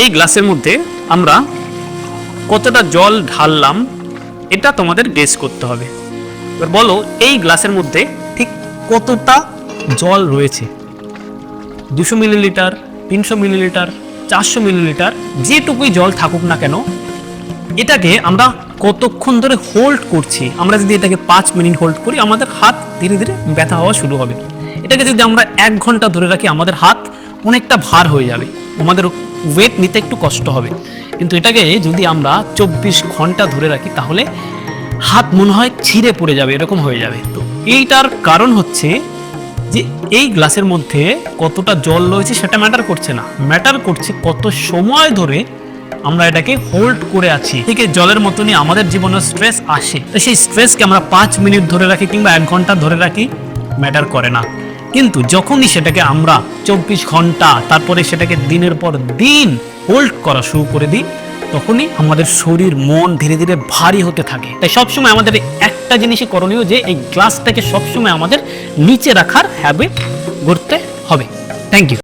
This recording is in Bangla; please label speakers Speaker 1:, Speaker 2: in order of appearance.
Speaker 1: এই গ্লাসের মধ্যে আমরা কতটা জল ঢাললাম এটা তোমাদের গেস করতে হবে। এবার বলো এই গ্লাসের মধ্যে ঠিক কতটা জল রয়েছে। 200 মিলিলিটার, 300 মিলিলিটার, 400 মিলিলিটার, যেটুকুই জল থাকুক না কেন, এটাকে আমরা কতক্ষণ ধরে হোল্ড করছি। আমরা যদি এটাকে 5 মিনিট হোল্ড করি, আমাদের হাত ধীরে ধীরে ব্যথা হওয়া শুরু হবে। এটাকে যদি আমরা 1 ঘন্টা ধরে রাখি, আমাদের হাত অনেকটা ভার হয়ে যাবে, আমাদের ওয়েট নিতে একটু কষ্ট হবে। কিন্তু এটাকে যদি আমরা 24 ঘন্টা ধরে রাখি, তাহলে হাত মনে হয় ছিঁড়ে পড়ে যাবে, এরকম হয়ে যাবে। তো এইটার কারণ হচ্ছে যে এই গ্লাসের মধ্যে কতটা জল রয়েছে সেটা ম্যাটার করছে না, ম্যাটার করছে কত সময় ধরে আমরা এটাকে হোল্ড করে আছি। ঠিক জলের মতনই আমাদের জীবনে স্ট্রেস আসে, তো সেই স্ট্রেসকে আমরা 5 মিনিট ধরে রাখি কিংবা 1 ঘন্টা ধরে রাখি, ম্যাটার করে না। কিন্তু যখনই সেটাকে আমরা 24 ঘন্টা, তারপরে সেটাকে দিনের পর দিন হোল্ড করা শুরু করে দিই, তখনই আমাদের শরীর মন ধীরে ধীরে ভারী হতে থাকে। তাই সবসময় আমাদের একটা জিনিসই করণীয়, যে এই গ্লাসটাকে সবসময় আমাদের নিচে রাখার হ্যাবিট গড়তে হবে। Thank you.